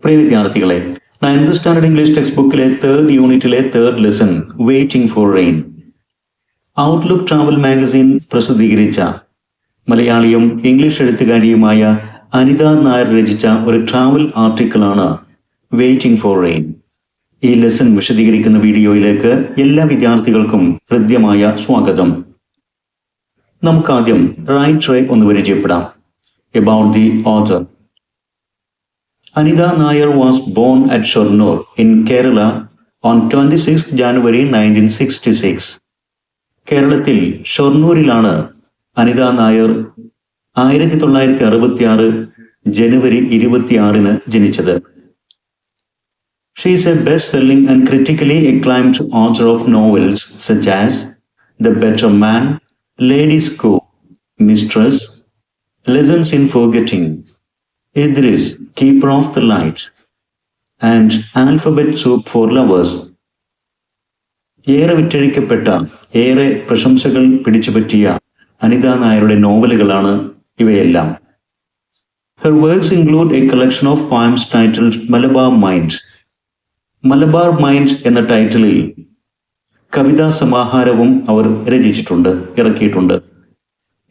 പ്രിയ വിദ്യാർത്ഥികളെ, 9th standard English text ബുക്കിലെ 3rd യൂണിറ്റിലെ 3rd lesson waiting for rain. Outlook travel magazine പ്രസിദ്ധീകരിച്ച മലയാളിയും ഇംഗ്ലീഷ് എഴുത്തുകാരിയുമായ അനിത നായർ രചിച്ച ഒരു ട്രാവൽ ആർട്ടിക്കിളാണ് വെയിറ്റിംഗ് ഫോർ റെയിൻ. ഈ ലെസൺ വിശദീകരിക്കുന്ന വീഡിയോയിലേക്ക് എല്ലാ വിദ്യാർത്ഥികൾക്കും ഹൃദ്യമായ സ്വാഗതം. നമുക്കാദ്യം റൈറ്ററെ ഒന്ന് പരിചയപ്പെടാം. About the author. Anitha Nair was born at Shornur in Kerala on 26 January 1966. കേരളത്തിൽ ഷൊർണൂരിലാണ് അനിത നായർ 1966 ജനുവരി 26 ജനിച്ചത്. She is a best-selling and critically acclaimed author of novels such as The Better Man, Ladies' Coup, Mistress, Lessons in Forgetting, Idris, Keeper of the Light, and Alphabet Soup for Lovers. ഏറെ വിറ്റഴിക്കപ്പെട്ട, ഏറെ പ്രശംസകൾ പിടിച്ചുപറ്റിയ അനിത നായരുടെ നോവലുകളാണ് ഇവയെല്ലാം. Her works include a collection of poems titled Malabar Mind. Malabar mind എന്ന ടൈറ്റിലിൽ കവിതാ സമാഹാരവും അവർ രചിച്ചിട്ടുണ്ട്, ഇറക്കിയിട്ടുണ്ട്.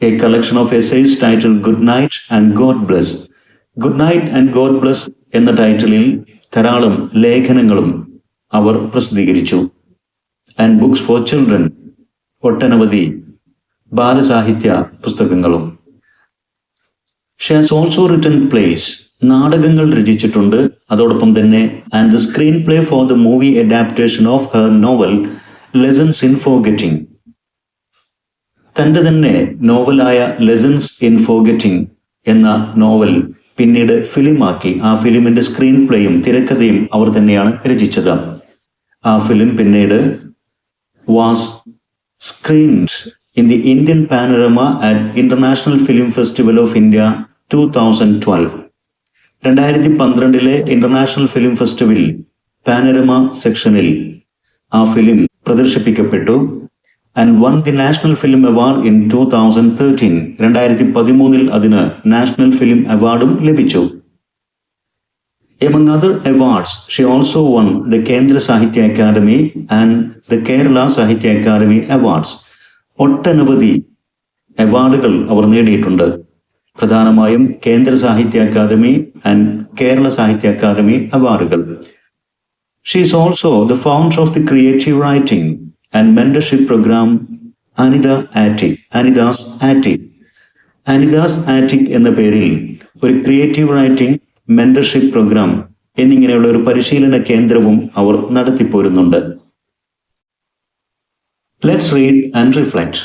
A collection of essays titled Good Night and God Bless. Good Night and God Bless എന്ന ടൈറ്റിലിൽ ധാരാളം ലേഖനങ്ങളും അവർ പ്രസിദ്ധീകരിച്ചു. ആൻഡ് ബുക്സ് ഫോർ ചിൽഡ്രൻ, ഒട്ടനവധി ബാലസാഹിത്യ പുസ്തകങ്ങളും. She has also written plays, നാടകങ്ങൾ രചിച്ചിട്ടുണ്ട്. അതോടൊപ്പം തന്നെ and the screen play for the movie adaptation of her novel lessons in forgetting. തൻ്റെ തന്നെ നോവലായ ലെസൺസ് ഇൻ ഫോർഗെറ്റിംഗ് എന്ന നോവൽ പിന്നീട് ഫിലിമാക്കി. ആ ഫിലിമിന്റെ സ്ക്രീൻ പ്ലേയും തിരക്കഥയും അവർ തന്നെയാണ് രചിച്ചത്. ആ ഫിലിം പിന്നീട് was screened in the Indian Panorama at International film Festival of India 2012. 2012 international film festival panorama സെക്ഷനിൽ ആ ഫിലിം പ്രദർശിപ്പിക്കപ്പെട്ടു. And won the National Film Award in 2013. 2013 അതിന് നാഷണൽ ഫിലിം അവാർഡും ലഭിച്ചു. Among other awards, she also won the Kendra Sahitya Academy and the Kerala Sahitya Academy Awards. ഒട്ടനവധി അവാർഡുകൾ അവർ നേടിയിട്ടുണ്ട്. പ്രധാനമായും കേന്ദ്ര സാഹിത്യ അക്കാദമി ആൻഡ് കേരള സാഹിത്യ അക്കാദമി അവാർഡുകൾ. She is also the founder of the creative writing and mentorship program Anita's Attic എന്ന പേരിൽ ഒരു ക്രിയേറ്റീവ് റൈറ്റിംഗ് മെന്റർഷിപ്പ് പ്രോഗ്രാം എന്നിങ്ങനെയുള്ള ഒരു പരിശീലന കേന്ദ്രവും അവർ നടത്തിപ്പോരുന്നുണ്ട്. Let's read and reflect.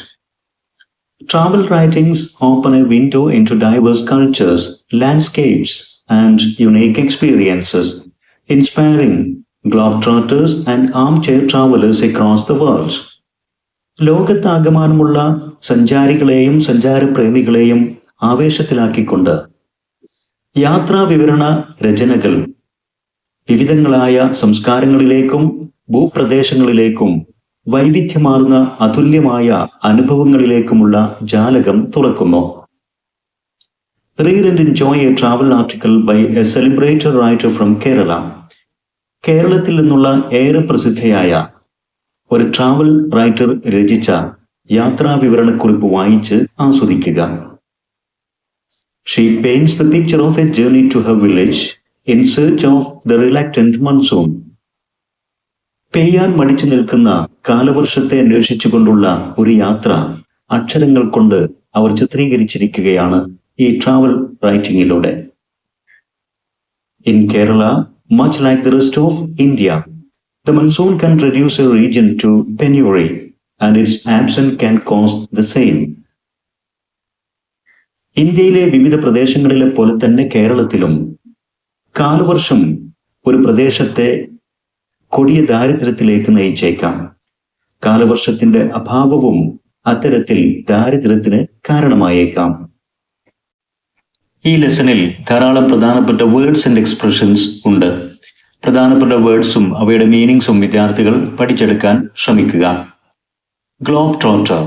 Travel writings open a window into diverse cultures, landscapes, and unique experiences, inspiring globetrotters and armchair travelers across the world. ലോകത്താകമാനമുള്ള സഞ്ചാരികളെയും സഞ്ചാരപ്രേമികളെയും ആവേശത്തിലാക്കിക്കൊണ്ട് യാത്രാ വിവരണ രചനകൾ വിവിധങ്ങളായ സംസ്കാരങ്ങളിലേക്കും ഭൂപ്രദേശങ്ങളിലേക്കും വൈവിധ്യമാർന്ന അതുല്യമായ അനുഭവങ്ങളിലേക്കുമുള്ള ജാലകം തുറക്കുന്നു. Read and enjoy a travel article by a celebrated writer from Kerala. കേരളത്തിൽ നിന്നുള്ള ഏറെ പ്രസിദ്ധയായ ഒരു ട്രാവൽ റൈറ്റർ രചിച്ച യാത്രാ വിവരണക്കുറിപ്പ് വായിച്ച് ആസ്വദിക്കുക. She paints the picture of a journey to her village in search of the reluctant monsoon. പെയ്യാൻ മടിച്ചു നിൽക്കുന്ന കാലവർഷത്തെ അന്വേഷിച്ചുകൊണ്ടുള്ള ഒരു യാത്ര അക്ഷരങ്ങൾ കൊണ്ട് അവർ ചിത്രീകരിച്ചിരിക്കുകയാണ് ഈ ട്രാവൽ റൈറ്റിംഗിലൂടെ. In Kerala, much like the rest of India, the monsoon can reduce a region to penury and its absence can cause the same. ഇന്ത്യയിലെ വിവിധ പ്രദേശങ്ങളിലെ പോലെ തന്നെ കേരളത്തിലും കാലവർഷം ഒരു പ്രദേശത്തെ കൊടിയ ദാരിദ്ര്യത്തിലേക്ക് നയിച്ചേക്കാം. കാലവർഷത്തിന്റെ അഭാവവും അത്തരത്തിൽ ദാരിദ്ര്യത്തിന് കാരണമായേക്കാം. ഈ ലെസണിൽ ധാരാളം പ്രധാനപ്പെട്ട വേർഡ്സ് ആൻഡ് എക്സ്പ്രഷൻസ് ഉണ്ട്. പ്രധാനപ്പെട്ട വേർഡ്സും അവയുടെ മീനിങ്സും വിദ്യാർത്ഥികൾ പഠിച്ചെടുക്കാൻ ശ്രമിക്കുക. Globe Trotter,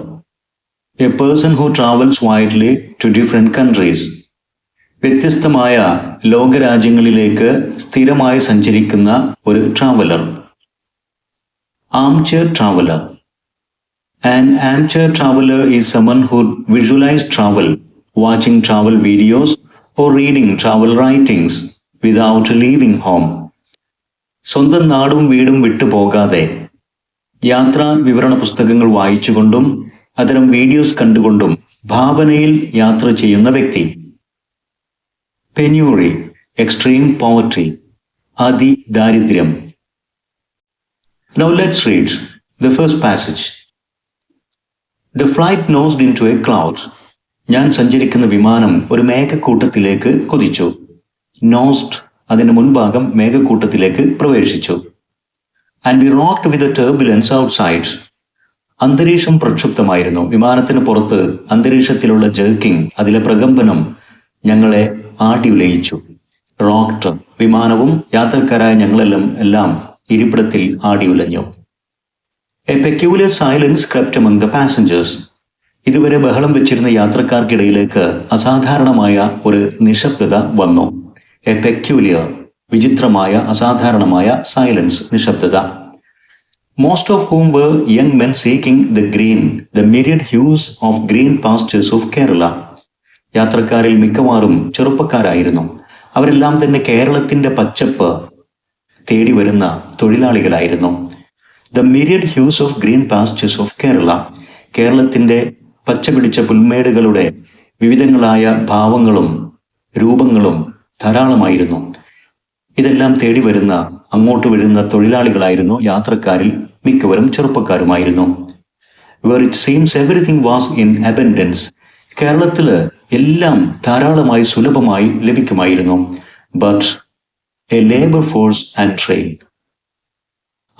a person who travels widely to different countries. വ്യത്യസ്തമായ ലോകരാജ്യങ്ങളിലേക്ക് സ്ഥിരമായി സഞ്ചരിക്കുന്ന ഒരു traveller. Armchair traveller. An armchair traveler is someone who visualizes travel, watching travel videos or reading travel writings without leaving home. സ്വന്തം നാടും വീടും വിട്ടു പോകാതെ യാത്രാ വിവരണ പുസ്തകങ്ങൾ വായിച്ചുകൊണ്ടും അത്തരം വീഡിയോസ് കണ്ടുകൊണ്ടും ഭാവനയിൽ യാത്ര ചെയ്യുന്ന വ്യക്തി. പെന്യൂറി, എക്സ്ട്രീം പോവർട്ടി, അതിദാരിദ്ര്യം. Now let's read the first passage. The flight nosed into a cloud. ഞാൻ സഞ്ചരിക്കുന്ന വിമാനം ഒരു മേഘക്കൂട്ടത്തിലേക്ക് കുതിച്ചു. നോസ്ഡ്, അതിന്റെ മുൻഭാഗം മേഘക്കൂട്ടത്തിലേക്ക് പ്രവേശിച്ചു. And we rocked with the turbulence outside. അന്തരീക്ഷം പ്രക്ഷുബ്ധമായിരുന്നു. വിമാനത്തിന് പുറത്ത് അന്തരീക്ഷത്തിലുള്ള ജെർക്കിംഗ്, അതിലെ പ്രകമ്പനം ഞങ്ങളെ ആടിയുലയിച്ചു. റോക്ഡ്, വിമാനവും യാത്രക്കാരായ ഞങ്ങളെല്ലാം ഇരിപ്പിടത്തിൽ ആടിയുലഞ്ഞു. A peculiar silence crept among the passengers. ഇതുവരെ ബഹളം വെച്ചിരുന്ന യാത്രക്കാർക്കിടയിലേക്ക് അസാധാരണമായ ഒരു നിശബ്ദത വന്നു. A peculiar, വിചിത്രമായ, അസാധാരണമായ സൈലൻസ്, നിശബ്ദത. Most of whom were young men seeking the myriad hues of green pastures of Kerala. യാത്രക്കാരിൽ മിക്കവാറും ചെറുപ്പക്കാരായിരുന്നു. അവരെല്ലാം തന്നെ കേരളത്തിന്റെ പച്ചപ്പ് തേടി വരുന്ന തൊഴിലാളികളായിരുന്നു. The myriad hues of green pastures of Kerala. കേരളത്തിന്റെ പച്ചപിടിച്ച പുൽമേടുകളുടെ വിവിധങ്ങളായ ഭാവങ്ങളും രൂപങ്ങളും ധാരാളമായിരുന്നു. ഇതെല്ലാം തേടി വരുന്ന, അങ്ങോട്ട് വരുന്ന തൊഴിലാളികളായിരുന്നു. യാത്രക്കാരിൽ മിക്കവരും ചെറുപ്പക്കാരുമായിരുന്നു. Where it seems everything was in abundance. കേരളത്തില് എല്ലാം ധാരാളമായി സുലഭമായി ലഭിക്കുമായിരുന്നു. But a labor force and train.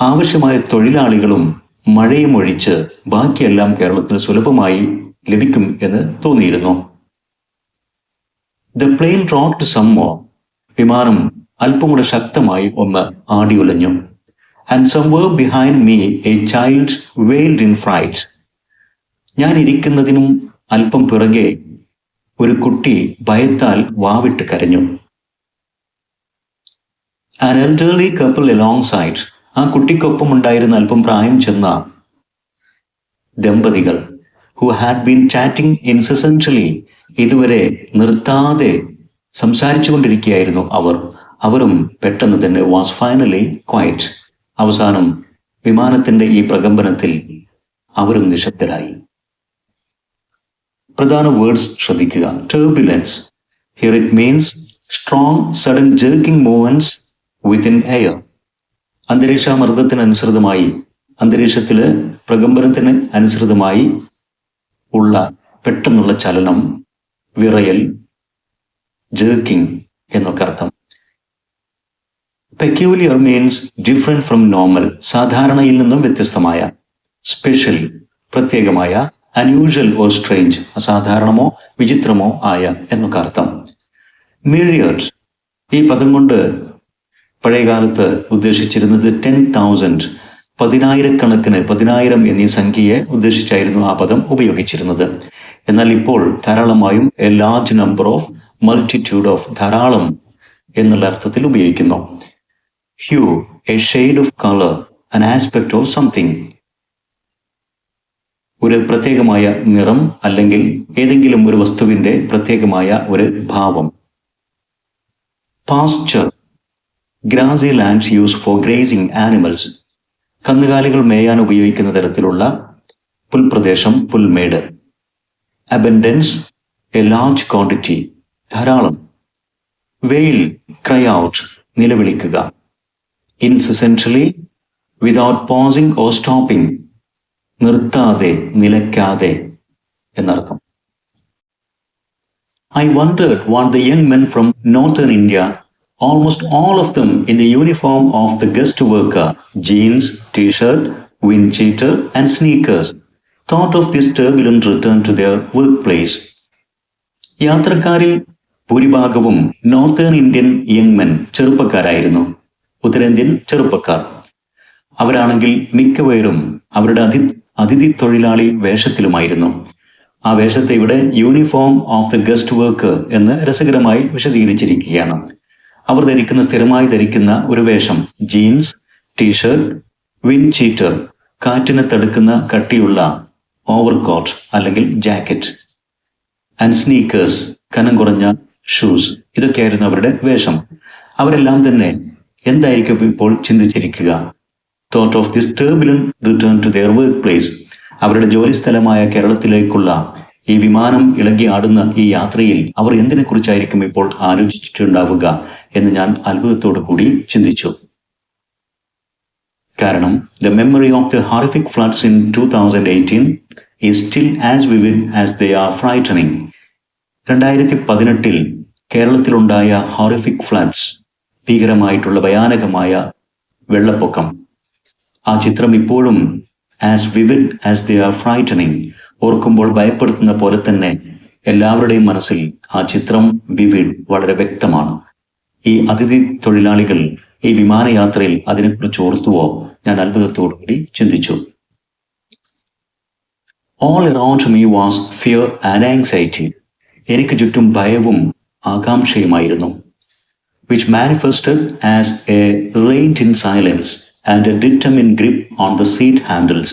ആവശ്യമായ തൊഴിലാളികളും മഴയും ഒഴിച്ച് ബാക്കിയെല്ലാം കേരളത്തിൽ സുലഭമായി ലഭിക്കും എന്ന് തോന്നിയിരുന്നു. The plane rocked some more. വിമാനം അല്പം കൂടെ ശക്തമായി ഒന്ന് ആടിയുലഞ്ഞു. And somewhere behind me a child wailed in fright. ഞാൻ ഇരിക്കുന്നതിനും അല്പം പിറകെ ഒരു കുട്ടി ഭയത്താൽ വാവിട്ട് കരഞ്ഞു. An elderly couple alongside. ആ കുട്ടിക്കൊപ്പം ഉണ്ടായിരുന്ന അല്പം പ്രായം ചെന്ന ദമ്പതികൾ, who had been chatting incessantly, ഇതുവരെ നിർത്താതെ സംസാരിച്ചു കൊണ്ടിരിക്കുകയായിരുന്നു അവരും പെട്ടെന്ന് തന്നെ was finally quiet. അവസാനം വിമാനത്തിന്റെ ഈ പ്രകമ്പനത്തിൽ അവരും നിശബ്ദരായി. പ്രധാന വേർഡ്സ് ശ്രദ്ധിക്കുക. Turbulence. Here it means strong sudden jerking movements within air. അന്തരീക്ഷമർദ്ദത്തിനനുസൃതമായി, അന്തരീക്ഷത്തില് പ്രകമ്പനത്തിന് അനുസൃതമായി ഉള്ള പെട്ടെന്നുള്ള ചലനം, വിറയൽ, ജേർക്കിംഗ് എന്നൊക്കെ അർത്ഥം. Peculiar means different from normal, സാധാരണയിൽ നിന്നും വ്യത്യസ്തമായ. സ്പെഷ്യൽ, പ്രത്യേകമായ. അൺയൂഷ്വൽ ഓർ സ്ട്രേഞ്ച്, അസാധാരണമോ വിചിത്രമോ ആയ എന്നൊക്കെ അർത്ഥം. മില്യർഡ്, ഈ പദം കൊണ്ട് പഴയകാലത്ത് ഉദ്ദേശിച്ചിരുന്നത് 10,000, 10,000 എന്നീ സംഖ്യയെ ഉദ്ദേശിച്ചായിരുന്നു ആ പദം ഉപയോഗിച്ചിരുന്നത്. എന്നാൽ ഇപ്പോൾ ധാരാളമായും a large number of, multitude of, ധാരാളം എന്നുള്ള അർത്ഥത്തിൽ ഉപയോഗിക്കുന്നു. Hue, a shade of colour, an aspect of something. ഒരു പ്രത്യേകമായ നിറം അല്ലെങ്കിൽ ഏതെങ്കിലും ഒരു വസ്തുവിന്റെ പ്രത്യേകമായ ഒരു ഭാവം. Pasture, grassy lands use for grazing animals. കന്നുകാലികൾ മേയാൻ ഉപയോഗിക്കുന്ന തരത്തിലുള്ള പുൽപ്രദേശം, പുൽമേട്. അബൻഡൻസ്, എ ലാർജ് ക്വാണ്ടിറ്റി, ധാരാളം. വെയിൽ, ക്രൈ ഔട്ട്, നിലവിളിക്കുക. Incessantly, without pausing or stopping, നിർത്താതെ, നിലയ്ക്കാതെ എന്നർത്ഥം. I wondered what the young men from northern India, almost all of them in the uniform of the guest worker, jeans, t-shirt, wind cheater and sneakers, thought of this turbulent return to their workplace. യാത്രക്കാരിൽ ഭൂരിഭാഗവും northern Indian young men, ചെറുപ്പക്കാരായിരുന്നു. ഉത്തരേന്ത്യൻ ചെറുപ്പക്കാർ. അവരാണെങ്കിൽ മിക്കവരും അവരുടെ അതിഥി തൊഴിലാളി വേഷത്തിലുമായിരുന്നു. ആ വേഷത്തെ ഇവിടെ uniform of the guest work എന്ന് രസകരമായി വിശദീകരിച്ചിരിക്കുകയാണ്. അവർ സ്ഥിരമായി ധരിക്കുന്ന ഒരു വേഷം ജീൻസ്, ടീഷർട്ട്, വിൻഡ് ചീറ്റർ, കാറ്റിനെ തടുക്കുന്ന കട്ടിയുള്ള ഓവർകോട്ട് അല്ലെങ്കിൽ ജാക്കറ്റ്, ആൻഡ് സ്നീക്കേഴ്സ്, കനം കുറഞ്ഞ ഷൂസ്. ഇതൊക്കെയായിരുന്നു അവരുടെ വേഷം. അവരെല്ലാം തന്നെ എന്തായിരിക്കും ഇപ്പോൾ ചിന്തിച്ചിരിക്കുക? Thought of this turbulent return to their work place. അവരുടെ ജോലി സ്ഥലമായ കേരളത്തിലേക്കുള്ള ഈ വിമാനം ഇളകി ആടുന്ന ഈ യാത്രയിൽ അവർ എന്തിനെക്കുറിച്ചായിരിക്കും ഇപ്പോൾ ആലോചിച്ചിട്ടുണ്ടാവുക എന്ന് ഞാൻ അത്ഭുതത്തോടു കൂടി ചിന്തിച്ചു. കാരണം the memory of the horrific floods in 2018 is still as vivid as they are frightening. 2018 കേരളത്തിലുണ്ടായ ഹോറിഫിക് floods, ഭീകരമായിട്ടുള്ള ഭയാനകമായ വെള്ളപ്പൊക്കം, ആ ചിത്രം ഇപ്പോഴും as vivid as they are frightening, ഓർക്കുമ്പോൾ ഭയപ്പെടുത്തുന്ന പോലെ തന്നെ എല്ലാവരുടെയും മനസ്സിൽ ആ ചിത്രം വിവിഡ്, വളരെ വ്യക്തമാണ്. ഈ അതിഥി തൊഴിലാളികൾ ഈ വിമാനയാത്രയിൽ അതിനെക്കുറിച്ച് ഓർത്തുവോ? ഞാൻ അത്ഭുതത്തോടു കൂടി ചിന്തിച്ചു. All around me was fear and anxiety. എനിക്ക് ചുറ്റും ഭയവും ആകാംക്ഷയുമായിരുന്നു. Which manifested as a reined in silence and a determined grip on the seat handles.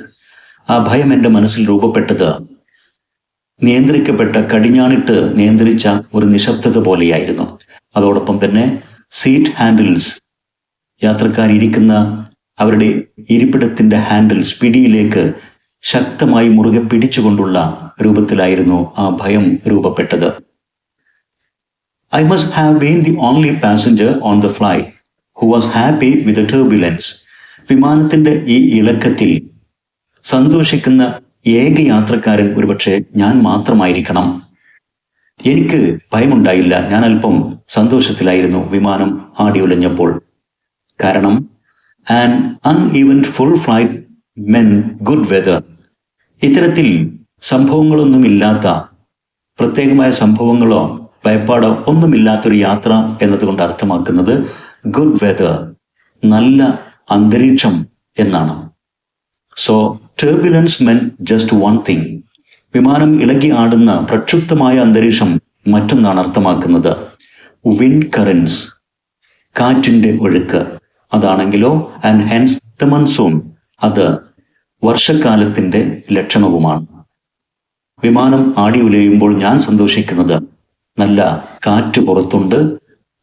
ആ ഭയം എൻ്റെ മനസ്സിൽ രൂപപ്പെട്ടത് നിയന്ത്രിക്കപ്പെട്ട കടിഞ്ഞാണിട്ട് നിയന്ത്രിച്ച ഒരു നിശബ്ദത പോലെയായിരുന്നു. അതോടൊപ്പം തന്നെ സീറ്റ് ഹാൻഡിൽസ്, യാത്രക്കാരിയ്ക്കുന്ന അവരുടെ ഇരിപ്പിടത്തിന്റെ ഹാൻഡിൽസ്, പിടിയിലേക്ക് ശക്തമായി മുറുകെ പിടിച്ചുകൊണ്ടുള്ള രൂപത്തിലായിരുന്നു ആ ഭയം രൂപപ്പെട്ടത്. I must have been the only passenger on the flight who was happy with the turbulence. വിമാനത്തിന്റെ ഈ ഇളക്കത്തിൽ സന്തോഷിക്കുന്ന ഏക യാത്രക്കാരൻ ഒരുപക്ഷെ ഞാൻ മാത്രമായിരിക്കണം. എനിക്ക് ഭയമുണ്ടായില്ല, ഞാൻ അല്പം സന്തോഷത്തിലായിരുന്നു വിമാനം ആടിയുലഞ്ഞപ്പോൾ. കാരണം an uneven full flight meant good weather. ഇത്തരത്തിൽ സംഭവങ്ങളൊന്നുമില്ലാത്ത, പ്രത്യേകമായ സംഭവങ്ങളോ ഭയപ്പാടോ ഒന്നുമില്ലാത്തൊരു യാത്ര എന്നതുകൊണ്ട് അർത്ഥമാക്കുന്നത് ഗുഡ് വെതർ, നല്ല അന്തരീക്ഷം എന്നാണ്. So turbulence men just one thing. വിമാനം ഇളകി ആടുന്ന പ്രക്ഷുബ്ധമായ അന്തരീക്ഷം മറ്റൊന്നാണ് അർത്ഥമാക്കുന്നത്. വിൻഡ് കറൻസ്, കാറ്റിന്റെ ഒഴുക്ക്. അതാണെങ്കിലോ ആൻഡ് ഹെൻസ് ദ മൺസൂൺ, അത് വർഷക്കാലത്തിന്റെ ലക്ഷണവുമാണ്. വിമാനം ആടി ഉലയുമ്പോൾ ഞാൻ സന്തോഷിക്കുന്നത് നല്ല കാറ്റ് പുറത്തുണ്ട്,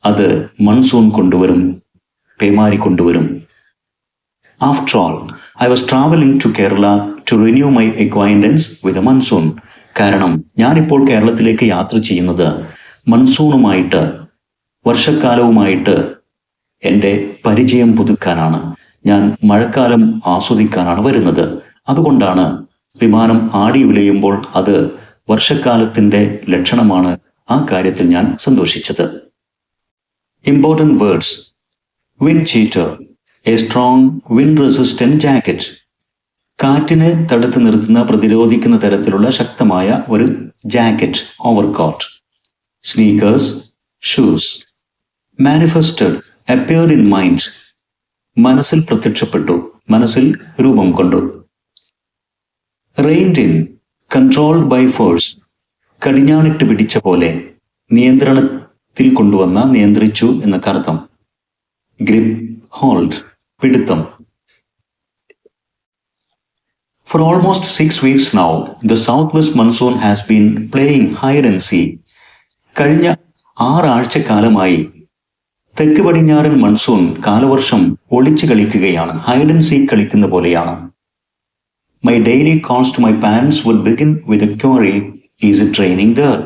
അത് മൺസൂൺ കൊണ്ടുവരും, പേമാരി കൊണ്ടുവരും. After all I was travelling to Kerala to renew my acquaintance with monsoon. കാരണം ഞാനിപ്പോൾ കേരളത്തിലേക്ക് യാത്ര ചെയ്യുന്നത് മൺസൂണുമായിട്ട്, വർഷക്കാലവുമായിട്ട് എൻ്റെ പരിചയം പുതുക്കാനാണ്. ഞാൻ മഴക്കാലം ആസ്വദിക്കാനാണ് വരുന്നത്. അതുകൊണ്ടാണ് വിമാനം ആടി ഉലയുമ്പോൾ അത് വർഷക്കാലത്തിൻ്റെ ലക്ഷണമാണ്, ആ കാര്യത്തിൽ ഞാൻ സന്തോഷിച്ചത്. Important words: wind cheater, a strong wind resistant jacket. കാറ്റിനെ തടുത്തു നിർത്തുന്ന, പ്രതിരോധിക്കുന്ന തരത്തിലുള്ള ശക്തമായ ഒരു jacket, overcoat. Sneakers, shoes. Manifested, appeared in mind, മനസ്സിൽ പ്രത്യക്ഷപ്പെട്ടു, മനസ്സിൽ രൂപം കൊണ്ടു. reined in, controlled by force, കടിഞ്ഞാണിട്ട് പിടിച്ച പോലെ, നിയന്ത്രണത്തിൽ കൊണ്ടുവന്ന, നിയന്ത്രിച്ചു എന്നൊക്കെ അർത്ഥം. grip, hold, പിടുത്തം. For almost 6 weeks now, the southwest monsoon has been playing hide and seek. കഴിഞ്ഞ 6 ആഴ്ചക്കാലമായി തെക്ക് പടിഞ്ഞാറൻ മൺസൂൺ, കാലവർഷം ഒളിച്ചു കളിക്കുകയാണ്, ഹൈഡ് ആൻഡ് സീക്ക് കളിക്കുന്ന പോലെയാണ്. My daily calls to my parents would begin with a query, is it raining there?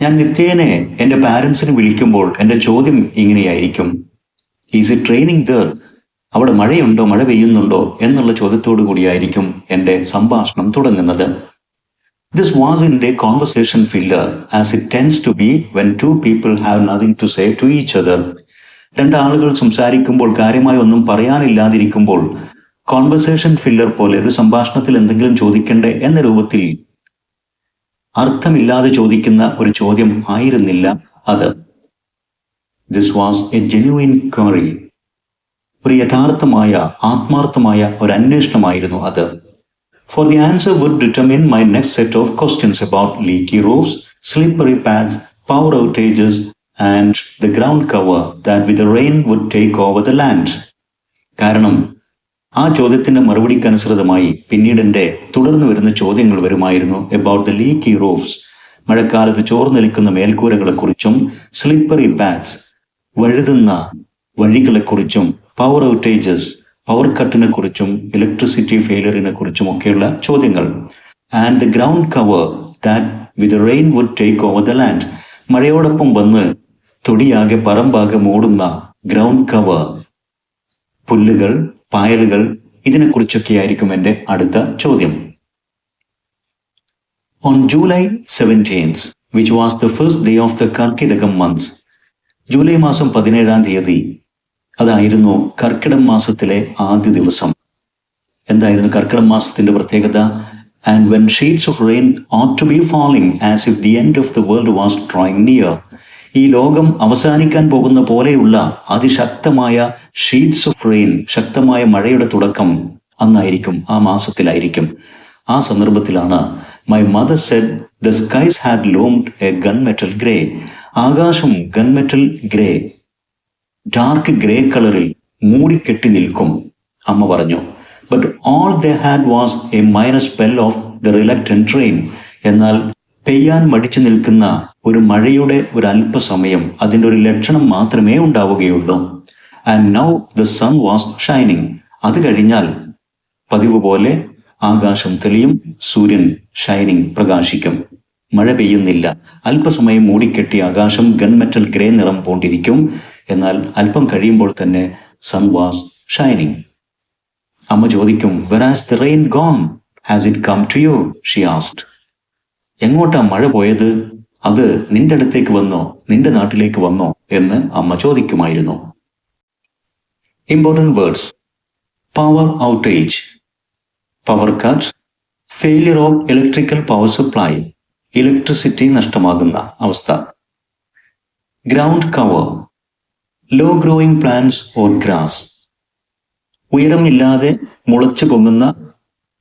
ഞാൻ നിത്യേനെ എൻ്റെ പാരന്റ്സിന് വിളിക്കുമ്പോൾ എൻ്റെ ചോദ്യം ഇങ്ങനെയായിരിക്കും, ഈസ് ഇറ്റ് റെയിനിങ് ദർ? അവിടെ മഴയുണ്ടോ, മഴ പെയ്യുന്നുണ്ടോ എന്നുള്ള ചോദ്യത്തോടു കൂടിയായിരിക്കും എൻ്റെ സംഭാഷണം തുടങ്ങുന്നത്. This wasn't a conversation filler as it tends to be when two people have nothing to say to each other. രണ്ടാളുകൾ സംസാരിക്കുമ്പോൾ, കാര്യമായി ഒന്നും പറയാനില്ലാതിരിക്കുമ്പോൾ, കോൺവെർസേഷൻ ഫില്ലർ പോലെ ഒരു സംഭാഷണത്തിൽ എന്തെങ്കിലും ചോദിക്കണ്ടേ എന്ന രൂപത്തിൽ അർത്ഥമില്ലാതെ ചോദിക്കുന്ന ഒരു ചോദ്യം ആയിരുന്നില്ല അത്. This was a genuine query. ഒരു യഥാർത്ഥമായ, ആത്മാർത്ഥമായ ഒരു അന്വേഷണമായിരുന്നു അത്. For the answer would determine my next set of questions about leaky roofs, slippery paths, power outages, and the ground cover that with the rain would take over the land. കാരണം ആ ചോദ്യത്തിന്റെ മറുപടിക്കനുസൃതമായി പിന്നീട് എൻ്റെ തുടർന്ന് വരുന്ന ചോദ്യങ്ങൾ വരുമായിരുന്നു അബൌട്ട് ദ ലീക്കി റൂഫ്സ്, മഴക്കാലത്ത് ചോർന്നു നിൽക്കുന്ന മേൽക്കൂരകളെക്കുറിച്ചും, സ്ലിപ്പറി പാത്സ് വഴുതുന്ന വഴികളെക്കുറിച്ചും, പവർ ഔട്ടേജസ് പവർ കട്ടിനെ കുറിച്ചും, ഇലക്ട്രിസിറ്റി ഫെയിലിയറിനെ കുറിച്ചും ഒക്കെയുള്ള ചോദ്യങ്ങൾ. And the ground cover that with rain would take over the land, മഴയോടൊപ്പം വന്ന് തൊടിയാകെ പറമ്പാകെ മൂടുന്ന ഗ്രൗണ്ട് കവർ, പുല്ലുകൾ, പായലുകൾ, ഇതിനെക്കുറിച്ചൊക്കെയായിരിക്കും എൻ്റെ അടുത്ത ചോദ്യം. On July 17th, which was the first day of the Karkidakam month, July മാസം 17-ാം തീയതി, അതായിരുന്നു കർക്കിടം മാസത്തിലെ ആദ്യ ദിവസം. എന്തായിരുന്നു കർക്കിടം മാസത്തിന്റെ പ്രത്യേകത? And when sheets of rain ought to be falling as if the end of the world was drawing near. ഈ ലോകം അവസാനിക്കാൻ പോകുന്ന പോലെയുള്ള അതിശക്തമായ ഷീറ്റ്സ് ഓഫ് റെയിൻ, ശക്തമായ മഴയുടെ തുടക്കം അന്നായിരിക്കും, ആ മാസത്തിലായിരിക്കും. ആ സന്ദർഭത്തിലാണ് my mother said the skies had loomed a gun metal grey, ആകാശം ഗൺമെറ്റൽ ഗ്രേ, ഡാർക്ക് ഗ്രേ കളറിൽ മൂടിക്കെട്ടി നിൽക്കും, അമ്മ പറഞ്ഞു. But all they had was a minor spell of the reluctant rain. എന്നാൽ പെയ്യാൻ മടിച്ചു നിൽക്കുന്ന ഒരു മഴയുടെ ഒരു അല്പസമയം, അതിൻ്റെ ഒരു ലക്ഷണം മാത്രമേ ഉണ്ടാവുകയുള്ളൂ. And now the sun was shining. അത് കഴിഞ്ഞാൽ പതിവ് പോലെ ആകാശം തെളിയും, സൂര്യൻ ഷൈനിങ് പ്രകാശിക്കും. മഴ പെയ്യുന്നില്ല, അല്പസമയം മൂടിക്കെട്ടിയ ആകാശം ഗൺമെറ്റൽ ഗ്രേ നിറം പൂണ്ടിരിക്കും. എന്നാൽ അല്പം കഴിയുമ്പോൾ തന്നെ സൺ വാസ് ഷൈനിങ്. അമ്മ ചോദിക്കും, where has the rain gone, has it come to you, she asked. എങ്ങോട്ടാ മഴ പോയത്? അത് നിന്റെ അടുത്തേക്ക് വന്നോ, നിന്റെ നാട്ടിലേക്ക് വന്നോ എന്ന് അമ്മ ചോദിക്കുമായിരുന്നു. Important words: power outage, power cut, failure of electrical power supply, electricity നഷ്ടമാകുന്ന അവസ്ഥ. Ground cover, low growing plants or grass, ഉയരമില്ലാതെ മുളച്ചു പൊങ്ങുന്ന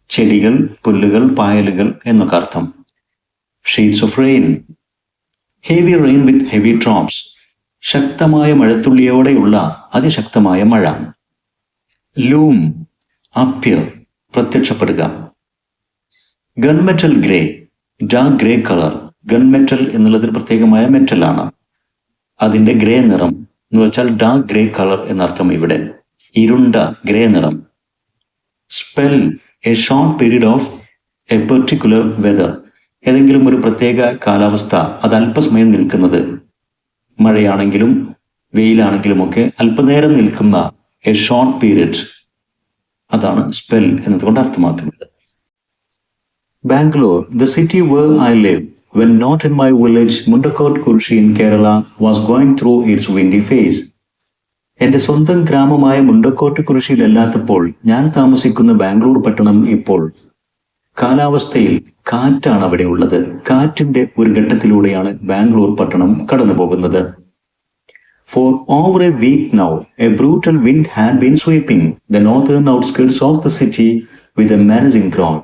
ചെടികൾ, പുല്ലുകൾ, പായലുകൾ എന്നൊക്കെ അർത്ഥം. Sheets of rain, heavy rain with heavy drops, ശക്തമായ മഴത്തുള്ളിയോടെയുള്ള അതിശക്തമായ മഴ. ലൂം, അപ്പിയർ, പ്രത്യക്ഷപ്പെടുക. Gunmetal grey, dark grey colour. Gunmetal എന്നുള്ളതിൽ പ്രത്യേകമായ മെറ്റലാണ്. അതിൻ്റെ ഗ്രേ നിറം എന്ന് വെച്ചാൽ ഡാർക്ക് ഗ്രേ കളർ എന്നർത്ഥം ഇവിടെ. ഇരുണ്ട ഗ്രേ നിറം. Spell, a short period of a particular weather, ഏതെങ്കിലും ഒരു പ്രത്യേക കാലാവസ്ഥ, അത് അല്പസമയം നിൽക്കുന്നത്. മഴയാണെങ്കിലും വെയിലാണെങ്കിലുമൊക്കെ അല്പനേരം നിൽക്കുന്ന എ ഷോർട്ട് പീരീഡ്, അതാണ് സ്പെൽ എന്നതുകൊണ്ട് അർത്ഥമാക്കുന്നത്. Bangalore, the city where I live when not in my village Mundakot-Kurishi in Kerala was going through its windy phase. എൻ്റെ സ്വന്തം ഗ്രാമമായ മുണ്ടക്കോട്ട്-കുരിശിയിലല്ലാത്തപ്പോൾ ഞാൻ താമസിക്കുന്ന ബാംഗ്ലൂർ പട്ടണം ഇപ്പോൾ കാലാവസ്ഥയിൽ കാറ്റാണ് അവിടെ ഉള്ളത്. കാറ്റിന്റെ ഒരു ഘട്ടത്തിലൂടെയാണ് ബാംഗ്ലൂർ പട്ടണം കടന്നു പോകുന്നത്. For over a week now, a brutal wind had been sweeping the northern outskirts of the city with a menacing growl.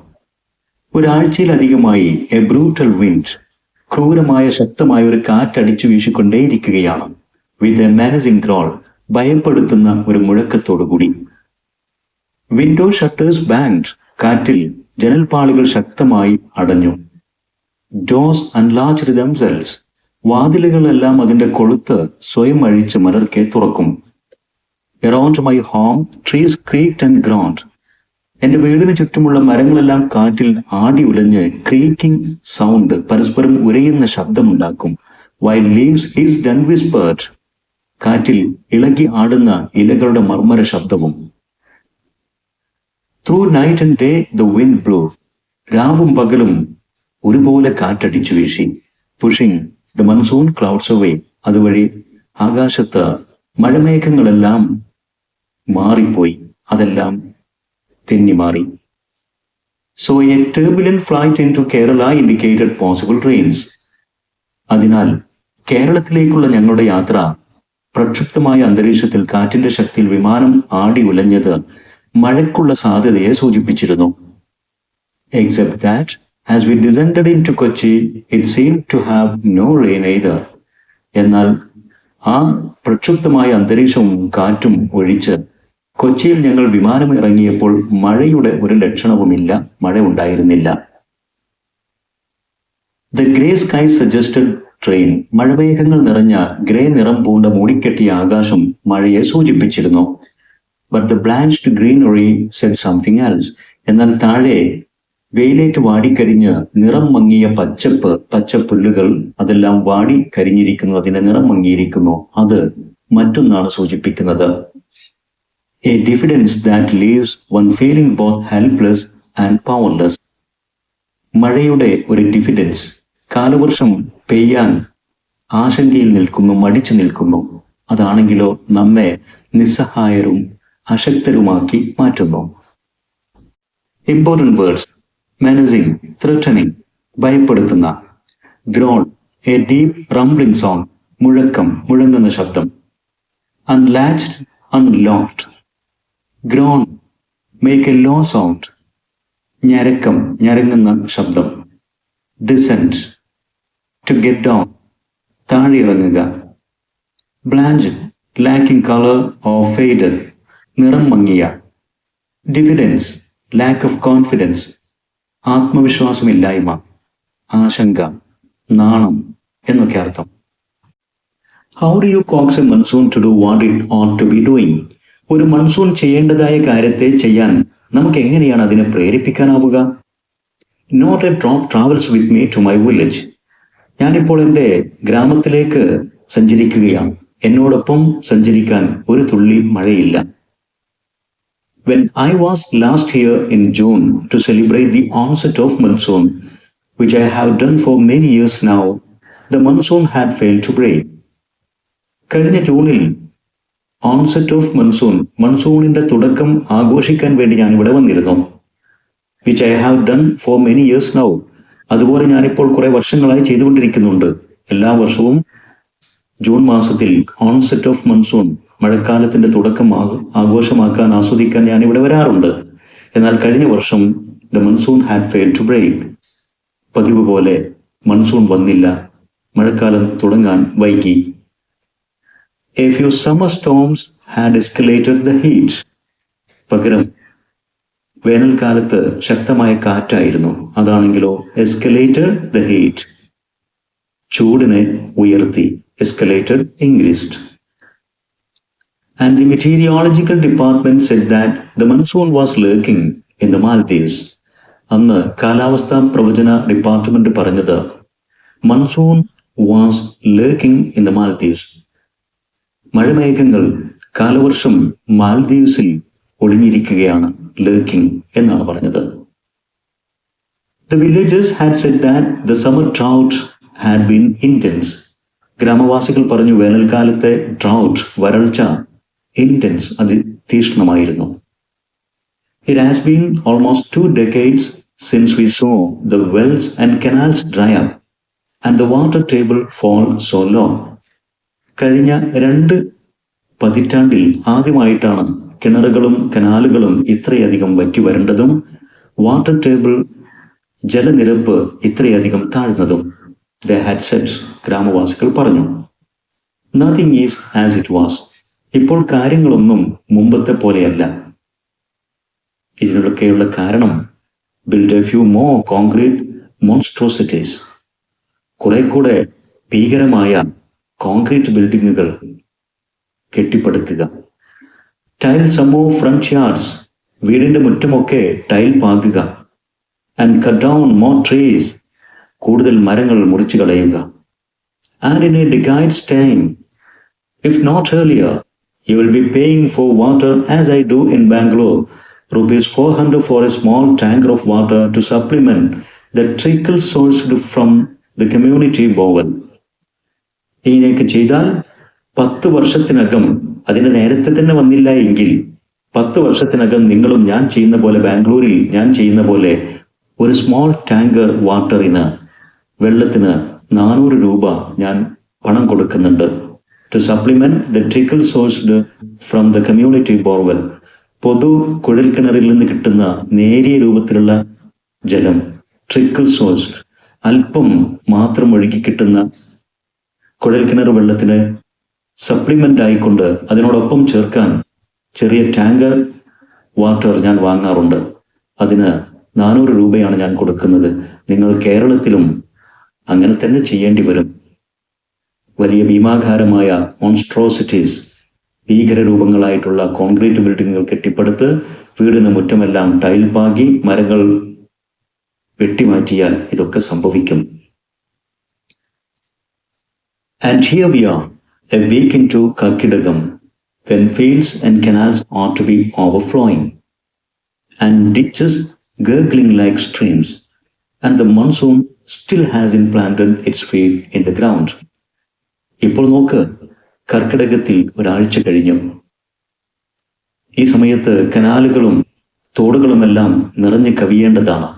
ഒരാഴ്ചയിലധികമായി എ ബ്രൂട്ടൽ വിൻഡ്, ക്രൂരമായ ശക്തമായ ഒരു കാറ്റടിച്ചു വീശിക്കൊണ്ടേയിരിക്കുകയാണ്. വിത്ത് എ മാനേജിംഗ് ഗ്രോൾ, ഭയപ്പെടുത്തുന്ന ഒരു മുഴക്കത്തോടുകൂടി. വിൻഡോ ഷട്ടേഴ്സ് ബാങ്ക്ഡ്, കാറ്റിൽ ജനൽപ്പാളികൾ ശക്തമായി അടഞ്ഞു. ഡോസ് അൺലാച്ച്ഡ് ദംസെൽസ്, വാതിലുകളെല്ലാം അതിന്റെ കൊളുത്ത് സ്വയം അഴിച്ച് മലർക്കെ തുറക്കും. Around my home trees creaked and groaned, എന്റെ വീടിന് ചുറ്റുമുള്ള മരങ്ങളെല്ലാം കാറ്റിൽ ആടി ഉലഞ്ഞ് ക്രീക്കിംഗ് സൗണ്ട്, പരസ്പരം ഉരയുന്ന ശബ്ദമുണ്ടാക്കും. വൈൽ ലീവ്സ് ഹിസ് ഡൺ വിസ്പേർഡ്, കാറ്റിൽ ഇളകി ആടുന്ന ഇലകളുടെ മർമ്മര ശബ്ദവും. Through night and day the wind blew, രാവും പകലും ഒരുപോലെ കാറ്റടിച്ചു വീശി. Pushing the monsoon clouds away, അതുവഴി ആകാശത്ത് മഴമേഘങ്ങളെല്ലാം മാറിപ്പോയി, അതെല്ലാം തെന്നിമാറി. So a turbulent flight into Kerala indicated possible rains. അതിനാൽ കേരളത്തിലേക്കുള്ള ഞങ്ങളുടെ യാത്ര പ്രക്ഷുബ്ധമായ അന്തരീക്ഷത്തിൽ കാറ്റിന്റെ ശക്തിയിൽ വിമാനം ആടി ഉലഞ്ഞത് മഴയ്ക്കുള്ള സാധ്യതയെ സൂചിപ്പിച്ചിരുന്നു. Except that, as we descended into Kochi, it seemed to have no rain either. എന്നാൽ ആ പ്രക്ഷുബ്ധമായ അന്തരീക്ഷവും കാറ്റും ഒഴിച്ച് കൊച്ചിയിൽ ഞങ്ങൾ വിമാനം ഇറങ്ങിയപ്പോൾ മഴയുടെ ഒരു ലക്ഷണവുമില്ല, മഴ ഉണ്ടായിരുന്നില്ല. The grey sky suggested rain. മഴമേഘങ്ങൾ നിറഞ്ഞ ഗ്രേ നിറം പൂണ്ട മൂടിക്കെട്ടിയ ആകാശം മഴയെ സൂചിപ്പിച്ചിരുന്നു. But the blanched greenery said something else. എന്നാൽ താഴെ വെയിലേറ്റ് വാടിക്കരിഞ്ഞ് നിറം മങ്ങിയ പച്ചപ്പുല്ലുകൾ അതെല്ലാം വാടിക്കരിഞ്ഞിരിക്കുന്നു, അതിന്റെ നിറം മങ്ങിയിരിക്കുന്നു. അത് മറ്റൊന്നാണ് സൂചിപ്പിക്കുന്നത്. A diffidence that leaves one feeling both helpless and powerless. മഴയുടെ ഒരു ഡിഫിഡൻസ്, കാലവർഷം പെയ്യാൻ ആശങ്കയിൽ നിൽക്കുന്നു, മടിച്ചു നിൽക്കുന്നു. അതാണെങ്കിലോ നമ്മെ നിസ്സഹായരും അശക്തരുമാക്കി മാറ്റുന്നു. ഇമ്പോർട്ടന്റ് വേർഡ്സ്: menacing, threatening, ഭയപ്പെടുത്തുന്ന. Growl, a deep rumbling sound, മുഴക്കം, മുഴങ്ങുന്ന ശബ്ദം. unlatched, unlocked. Groan, make a low sound, ഞരക്കം, ഞരങ്ങുന്ന ശബ്ദം. descent, to get down, താഴെ ഇറങ്ങുക. blanched, lacking color or faded, നിറം മങ്ങിയ. diffidence, lack of confidence, ആത്മവിശ്വാസമില്ലായ്മ, ആശങ്ക, നാണം എന്നൊക്കെ അർത്ഥം. How do you coax a monsoon to do what it ought to be doing? ഒരു മൺസൂൺ ചെയ്യേണ്ടതായ കാര്യത്തെ ചെയ്യാൻ നമുക്ക് എങ്ങനെയാണ് അതിനെ പ്രേരിപ്പിക്കാനാവുക? Not a drop travels with me to my village. ഞാനിപ്പോൾ എൻ്റെ ഗ്രാമത്തിലേക്ക് സഞ്ചരിക്കുകയാണ്. എന്നോടൊപ്പം സഞ്ചരിക്കാൻ ഒരു തുള്ളി മഴയില്ല. When I was last here in June to celebrate the onset of monsoon, which I have done for many years now, the monsoon had failed to break. കഴിഞ്ഞ ജൂണിൽ ഓൺസെറ്റ് ഓഫ് മൺസൂൺ, മൺസൂണിന്റെ തുടക്കം ആഘോഷിക്കാൻ വേണ്ടി ഞാൻ ഇവിടെ വന്നിരുന്നു. Which I have done for many years now. അതുപോലെ ഞാനിപ്പോൾ കുറെ വർഷങ്ങളായി ചെയ്തുകൊണ്ടിരിക്കുന്നുണ്ട്. എല്ലാ വർഷവും ജൂൺ മാസത്തിൽ ഓൺസെറ്റ് ഓഫ് മൺസൂൺ, മഴക്കാലത്തിന്റെ തുടക്കം ആഘോഷമാക്കാൻ, ആസ്വദിക്കാൻ ഞാൻ ഇവിടെ വരാറുണ്ട്. എന്നാൽ കഴിഞ്ഞ വർഷം the monsoon had failed to break. പതിവ് പോലെ മൺസൂൺ വന്നില്ല, മഴക്കാലം തുടങ്ങാൻ വൈകി. A few summer storms had escalated the heat. പകരം വേനൽക്കാലത്ത് ശക്തമായ കാറ്റായിരുന്നു. അതാണെങ്കിലോ എസ്കലേറ്റഡ് ദ ഹീറ്റ്, ചൂടിനെ ഉയർത്തി. Escalated, increased. And the meteorological department said that the monsoon was lurking in the Maldives. അന്ന് കാലാവസ്ഥാ പ്രവചന ഡിപ്പാർട്ട്മെന്റ് പറഞ്ഞത് monsoon was lurking in the Maldives. മഴമേഘങ്ങൾ, കാലവർഷം മാൽദീവ്സിൽ ഒളിഞ്ഞിരിക്കുകയാണ്, ലേക്കിംഗ് എന്നാണ് പറഞ്ഞത്. The villagers had said that the summer drought had been intense. ഗ്രാമവാസികൾ പറഞ്ഞു വേനൽക്കാലത്തെ ഡ്രൗട്ട്, വരൾച്ച, intense, അതിതീക്ഷ്ണമായിരുന്നു. It has been almost 2 decades since we saw the wells and canals dry up and the water table fall so low. കഴിഞ്ഞ 2 പതിറ്റാണ്ടിൽ ആദ്യമായിട്ടാണ് കിണറുകളും കനാലുകളും ഇത്രയധികം വറ്റി വരേണ്ടതും water table, ജലനിരപ്പ് ഇത്രയധികം താഴ്ന്നതും. They had said, ഗ്രാമവാസികൾ പറഞ്ഞു. Nothing is as it was. ഇപ്പോൾ കാര്യങ്ങളൊന്നും മുമ്പത്തെ പോലെയല്ല. ഇതിനൊക്കെയുള്ള കാരണം build a few more concrete monstrosities. കുറെ കൂടെ ഭീകരമായ കോൺക്രീറ്റ് ബിൽഡിങ്ങുകൾ കെട്ടിപ്പടുക്കുക. Tile some more front yards. വീടിന്റെ മുറ്റമൊക്കെ ടൈൽ പാകുക. and cut down more trees. കൂടുതൽ മരങ്ങൾ മുറിച്ചു കളയുക. and in a decade's time, if not earlier, you will be paying for water as I do in Bangalore, ₹400 for a small tanker of water to supplement the trickle sourced from the community borewell. ഇതിനൊക്കെ ചെയ്താൽ 10 വർഷത്തിനകം, അതിന് നേരത്തെ തന്നെ വന്നില്ല എങ്കിൽ 10 വർഷത്തിനകം നിങ്ങളും ഞാൻ ചെയ്യുന്ന പോലെ, ബാംഗ്ലൂരിൽ ഞാൻ ചെയ്യുന്ന പോലെ ഒരു സ്മോൾ ടാങ്കർ വാട്ടറിന്, വെള്ളത്തിന് ₹400 ഞാൻ പണം കൊടുക്കുന്നുണ്ട്. To supplement the trickle sourced from the community borewell. പൊതു കുഴൽക്കിണറിൽ നിന്ന് കിട്ടുന്ന നേരിയ രൂപത്തിലുള്ള ജലം, ട്രിക്കിൾ സോഴ്സ്, അല്പം മാത്രം ഒഴുകി കിട്ടുന്ന കുഴൽക്കിണർ വെള്ളത്തിന് സപ്ലിമെൻ്റ് ആയിക്കൊണ്ട് അതിനോടൊപ്പം ചേർക്കാൻ ചെറിയ ടാങ്കർ വാട്ടർ ഞാൻ വാങ്ങാറുണ്ട്. അതിന് 400 രൂപയാണ് ഞാൻ കൊടുക്കുന്നത്. നിങ്ങൾ കേരളത്തിലും അങ്ങനെ തന്നെ ചെയ്യേണ്ടി വരും. വലിയ ഭീമാകാരമായ മോൺസ്ട്രോസിറ്റീസ്, ഭീകരരൂപങ്ങളായിട്ടുള്ള കോൺക്രീറ്റ് ബിൽഡിങ്ങുകൾ കെട്ടിപ്പടുത്ത് വീടിന് മുറ്റമെല്ലാം ടൈൽ പാകി മരങ്ങൾ വെട്ടിമാറ്റിയാൽ ഇതൊക്കെ സംഭവിക്കും. And here we are, a week into Karkidagam, when fields and canals ought to be overflowing, and ditches gurgling like streams, and the monsoon still hasn't planted its feet in the ground. ഇപ്പോൾ നോക്ക്, കർക്കിടകത്തിൽ ഒരാഴ്ച കഴിഞ്ഞു. ഈ സമയത്ത് കനാലുകളും തോടുകളുമെല്ലാം നിറഞ്ഞു കവിയേണ്ടതാണ്.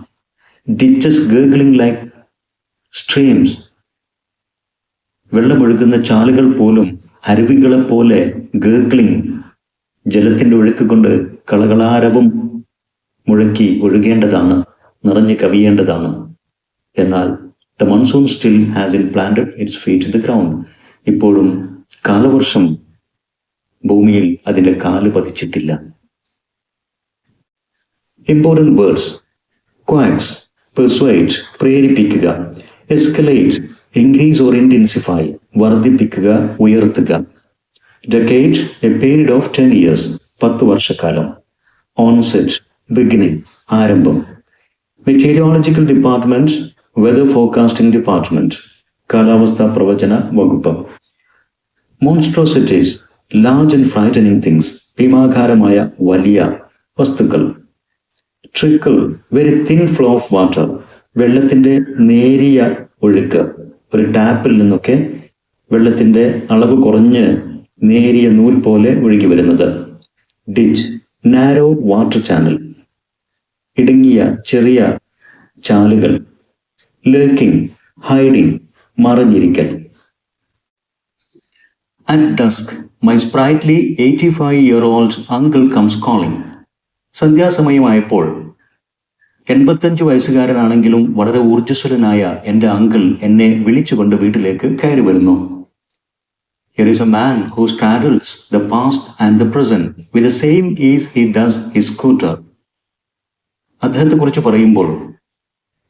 Ditches ഗേർഗ്ലിംഗ് like streams, വെള്ളമൊഴുകുന്ന ചാലുകൾ പോലും അരുവികളെപ്പോലെ ഗേർഗ്ലിംഗ്, ജലത്തിൻ്റെ ഒഴുക്ക് കൊണ്ട് കളകളാരവം മുഴക്കി ഒഴുകേണ്ടതാണ്, നിറഞ്ഞു കവിയേണ്ടതാണ്. എന്നാൽ the monsoon still has in planted its feet in the ground. ഇപ്പോഴും കാലവർഷം ഭൂമിയിൽ അതിൻ്റെ കാല് പതിച്ചിട്ടില്ല. ഇമ്പോർട്ടൻറ്റ് വേർഡ്സ്: ക്വാക്സ്, പെർസ്വേറ്റ്, പ്രേരിപ്പിക്കുക; എസ്കലേറ്റ്, ഇൻക്രീസ് ഓർ ഇൻറ്റൻസിഫൈ, വർദ്ധിപ്പിക്കുക, ഉയർത്തുക; decade, a period of 10 years, 10 വർഷക്കാലം; ഓൺസെറ്റ്, ബിഗിനിങ്, ആരംഭം; meteorological department, weather forecasting department, കാലാവസ്ഥാ പ്രവചന വകുപ്പ്; monstrosities, large and frightening things, ഭീമാകാരമായ വലിയ വസ്തുക്കൾ; trickle, very thin flow of water, വെള്ളത്തിൻ്റെ നേരിയ ഒഴുക്ക്, ഒരു ടാപ്പിൽ നിന്നൊക്കെ വെള്ളത്തിൻ്റെ അളവ് കുറഞ്ഞ് നേരിയ നൂൽ പോലെ ഒഴുകി വരുന്നത്; ഡിച്ച്, നാരോ വാട്ടർ ചാനൽ, ഇടുങ്ങിയ ചെറിയ ചാലുകൾ; ലേക്കിംഗ്, ഹൈഡിങ്, മറഞ്ഞിരിക്കൽ. At dusk, my sprightly 85-year-old uncle comes calling. സന്ധ്യാസമയമായപ്പോൾ 85 വയസ്സുകാരനാണെങ്കിലും വളരെ ഊർജ്ജസ്വലനായ എൻ്റെ അങ്കിൾ എന്നെ വിളിച്ചുകൊണ്ട് വീട്ടിലേക്ക് കയറി വരുന്നു. Here is a man who straddles the past and the present with the same ease he does his scooter. അദ്ദേഹത്തെക്കുറിച്ച് പറയുമ്പോൾ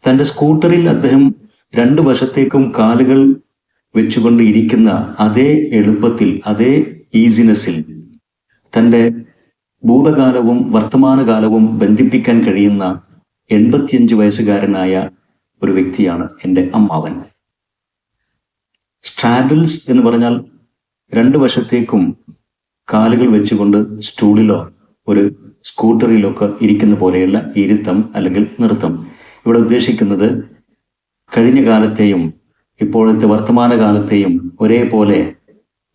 തൻ്റെ സ്കൂട്ടറിൽ അദ്ദേഹം 2 വശത്തേക്കും കാലുകൾ വെച്ചുകൊണ്ട് ഇരിക്കുന്ന അതേ എളുപ്പത്തിൽ, അതേ ഈസിനെസ്സിൽ തൻ്റെ ഭൂതകാലവും വർത്തമാനകാലവും ബന്ധിപ്പിക്കാൻ കഴിയുന്ന 85 വയസ്സുകാരനായ ഒരു വ്യക്തിയാണ് എൻ്റെ അമ്മാവൻ. സ്ട്രാഡിൽസ് എന്ന് പറഞ്ഞാൽ 2 വശത്തേക്കും കാലുകൾ വെച്ചുകൊണ്ട് സ്റ്റൂളിലോ ഒരു സ്കൂട്ടറിലൊക്കെ ഇരിക്കുന്ന പോലെയുള്ള ഇരുത്തം അല്ലെങ്കിൽ നൃത്തം. ഇവിടെ ഉദ്ദേശിക്കുന്നത് കഴിഞ്ഞ കാലത്തെയും ഇപ്പോഴത്തെ വർത്തമാനകാലത്തെയും ഒരേപോലെ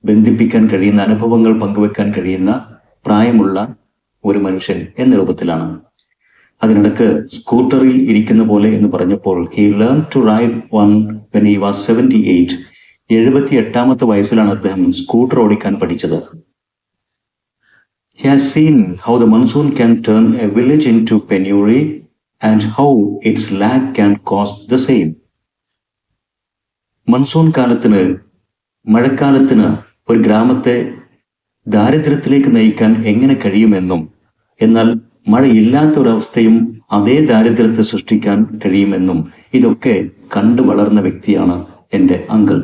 ബന്ധിപ്പിക്കാൻ കഴിയുന്ന, അനുഭവങ്ങൾ പങ്കുവെക്കാൻ കഴിയുന്ന പ്രായമുള്ള ഒരു മനുഷ്യൻ എന്ന രൂപത്തിലാണ്. അതിനിടക്ക് സ്കൂട്ടറിൽ ഇരിക്കുന്ന പോലെ എന്ന് പറഞ്ഞപ്പോൾ he learn to ride one when he was 78. 78-ാമത്തെ വയസ്സിലാണ് അദ്ദേഹം സ്കൂട്ടർ ഓടിക്കാൻ പഠിച്ചത്. He has seen how the monsoon can turn a village into penury and how its lack can cause the same. Monsoon കാലത്തിന്, മഴക്കാലത്തിന് ഒരു ഗ്രാമത്തെ ദാരിദ്ര്യത്തിലേക്ക് നയിക്കാൻ എങ്ങനെ കഴിയുമെന്നും എന്നാൽ മഴയില്ലാത്ത ഒരവസ്ഥയും അതേ ദാരിദ്ര്യത്തെ സൃഷ്ടിക്കാൻ കഴിയുമെന്നും ഇതൊക്കെ കണ്ടു വളർന്ന വ്യക്തിയാണ് എൻ്റെ uncle.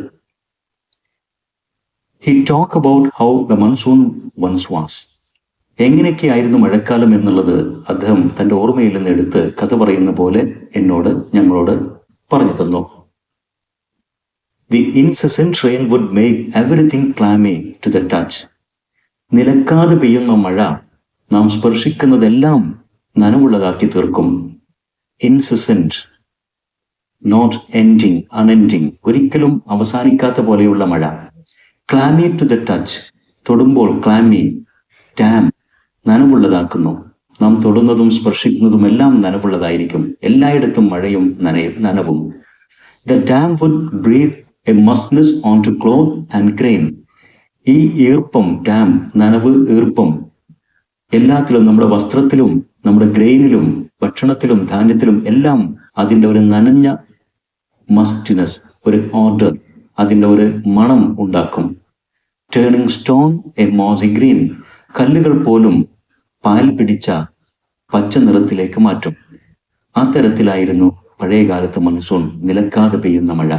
He talked about how the monsoon once was. എങ്ങനെയൊക്കെയായിരുന്നു മഴക്കാലം എന്നുള്ളത് അദ്ദേഹം തൻ്റെ ഓർമ്മയിൽ നിന്ന് എടുത്ത് കഥ പറയുന്ന പോലെ ഞങ്ങളോട് പറഞ്ഞു തന്നു. The incessant rain would make everything clammy to the touch. നിലക്കാതെ പെയ്യുന്ന മഴ നാം സ്പർശിക്കുന്നതെല്ലാം നനവുള്ളതാക്കി തീർക്കും. ഇൻസെസെന്റ്, നോട്ട് എൻഡിങ്, അൺഎൻഡിങ്, ഒരിക്കലും അവസാനിക്കാത്ത പോലെയുള്ള മഴ. ക്ലാമി ടു ദ ടച്ച്, തൊടുമ്പോൾ ക്ലാമി, ഡാം, നനവുള്ളതാക്കുന്നു. നാം തൊടുന്നതും സ്പർശിക്കുന്നതും എല്ലാം നനവുള്ളതായിരിക്കും. എല്ലായിടത്തും മഴയും നനവും. The dam would breathe a moistness onto cloth and grain. ഈ ഈർപ്പം, ഡാം, നനവ്, ഈർപ്പം എല്ലാത്തിലും, നമ്മുടെ വസ്ത്രത്തിലും നമ്മുടെ ഗ്രെയിനിലും ഭക്ഷണത്തിലും ധാന്യത്തിലും എല്ലാം അതിൻ്റെ ഒരു നനഞ്ഞ മസ്റ്റിനെസ്, ഒരു ഓർഡർ, അതിൻ്റെ ഒരു മണം ഉണ്ടാക്കും. ടേണിംഗ് സ്റ്റോൺ എ മോസി ഗ്രീൻ, കല്ലുകൾ പോലും പാൽ പിടിച്ച പച്ച നിറത്തിലേക്ക് മാറ്റും. ആ തരത്തിലായിരുന്നു പഴയകാലത്ത് മൺസൂൺ, നിലക്കാതെ പെയ്യുന്ന മഴ.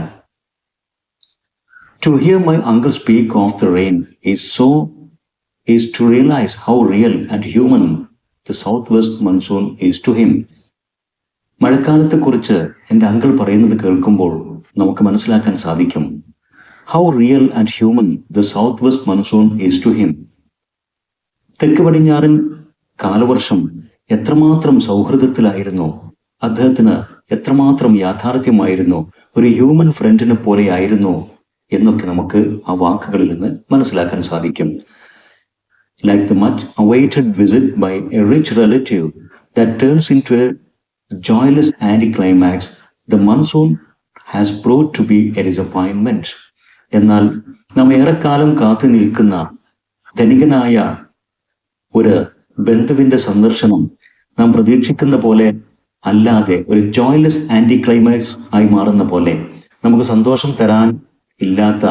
To hear my uncle speak of the rain is to realize how real and human the southwest monsoon is to him. മഴക്കാലത്തെക്കുറിച്ച് എൻ്റെ അങ്കിൾ പറയുന്നത് കേൾക്കുമ്പോൾ നമുക്ക് മനസ്സിലാക്കാൻ സാധിക്കും how real and human the southwest monsoon is to him. തെക്ക് പടിഞ്ഞാറൻ കാലവർഷം എത്രമാത്രം സൗഹൃദത്തിലായിരുന്നു, അദ്ദേഹത്തിന് എത്രമാത്രം യാഥാർത്ഥ്യമായിരുന്നു, ഒരു ഹ്യൂമൻ ഫ്രണ്ടിനെ പോലെയായിരുന്നു എന്നൊക്കെ നമുക്ക് ആ വാക്കുകളിൽ നിന്ന് മനസ്സിലാക്കാൻ സാധിക്കും. Like the much awaited visit by a rich relative that turns into a joyless anticlimax, the monsoon has proved to be a disappointment. എന്നാൽ നാം ഏറെക്കാലം കാത്തു നിൽക്കുന്ന ധനികനായ ഒരു ബന്ധുവിൻ്റെ സന്ദർശനം നാം പ്രതീക്ഷിക്കുന്ന പോലെ അല്ലാതെ ഒരു ജോയ്ലെസ് ആൻറ്റി ക്ലൈമാക്സ് ആയി മാറുന്ന പോലെ, നമുക്ക് സന്തോഷം തരാൻ ഇല്ലാത്ത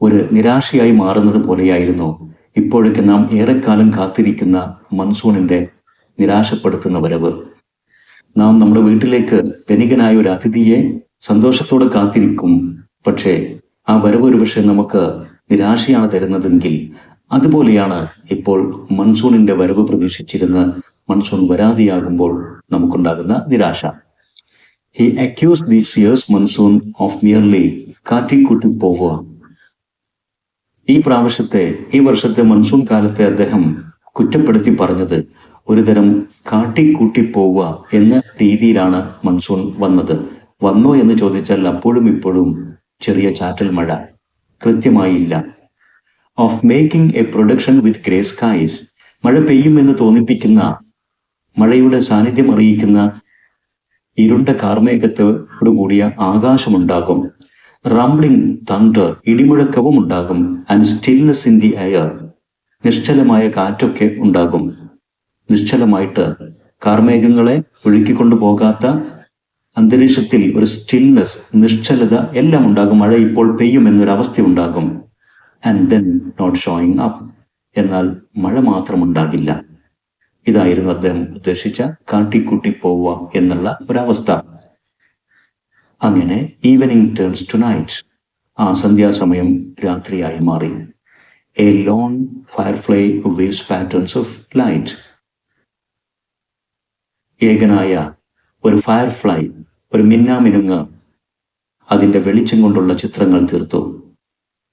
ഒരു നിരാശയായി മാറുന്നത് പോലെയായിരുന്നു ഇപ്പോഴൊക്കെ നാം ഏറെക്കാലം കാത്തിരിക്കുന്ന മൺസൂണിൻ്റെ നിരാശപ്പെടുത്തുന്ന വരവ്. നാം നമ്മുടെ വീട്ടിലേക്ക് ധനികനായ ഒരു അതിഥിയെ സന്തോഷത്തോടെ കാത്തിരിക്കും, പക്ഷേ ആ വരവ് ഒരുപക്ഷെ നമുക്ക് നിരാശയാണ് തരുന്നതെങ്കിൽ അതുപോലെയാണ് ഇപ്പോൾ മൺസൂണിൻ്റെ വരവ് പ്രതീക്ഷിച്ചിരുന്ന മൺസൂൺ വരാതെയാകുമ്പോൾ നമുക്കുണ്ടാകുന്ന നിരാശ. He accused this year's monsoon of merely കാട്ടിക്കൂട്ടി പോവുക. ഈ വർഷത്തെ മൺസൂൺ കാലത്തെ അദ്ദേഹം കുറ്റപ്പെടുത്തി പറഞ്ഞത് ഒരുതരം കാട്ടിക്കൂട്ടി പോവുക എന്ന രീതിയിലാണ് മൺസൂൺ വന്നോ എന്ന് ചോദിച്ചാൽ അപ്പോഴും ഇപ്പോഴും ചെറിയ ചാറ്റൽ മഴ, കൃത്യമായില്ല. Of making a production with grey skies, മഴ പെയ്യുമെന്ന് തോന്നിപ്പിക്കുന്ന, മഴയുടെ സാന്നിധ്യം അറിയിക്കുന്ന ഇരുണ്ട കാർമേഘത്തോടു കൂടിയ ആകാശമുണ്ടാകും. റംബ്ലിംഗ് തണ്ടർ, ഇടിമുഴക്കവും ഉണ്ടാകും. And stillness in the air, നിശ്ചലമായ കാറ്റൊക്കെ ഉണ്ടാകും. നിശ്ചലമായിട്ട് കാർമേഘങ്ങളെ ഒഴുക്കിക്കൊണ്ടു പോകാത്ത അന്തരീക്ഷത്തിൽ ഒരു സ്റ്റിൽനെസ്, നിശ്ചലത എല്ലാം ഉണ്ടാകും. മഴ ഇപ്പോൾ പെയ്യുമെന്നൊരവസ്ഥ ഉണ്ടാകും. And then not showing up, എന്നാൽ മഴ മാത്രം ഉണ്ടാകില്ല. ഇതായിരുന്നു അദ്ദേഹം ഉദ്ദേശിച്ച കാട്ടിക്കൂട്ടി പോവുക എന്നുള്ള ഒരവസ്ഥ. അങ്ങനെ ഈവനിങ് ടേൺസ് ടു നൈറ്റ്, ആ സന്ധ്യാസമയം രാത്രിയായി മാറി. A loan firefly waves patterns of light, ഏകനായ ഒരു ഫയർഫ്ലൈ, ഒരു മിന്നാമിനുങ്ങ് അതിൻ്റെ വെളിച്ചം കൊണ്ടുള്ള ചിത്രങ്ങൾ തീർത്തു.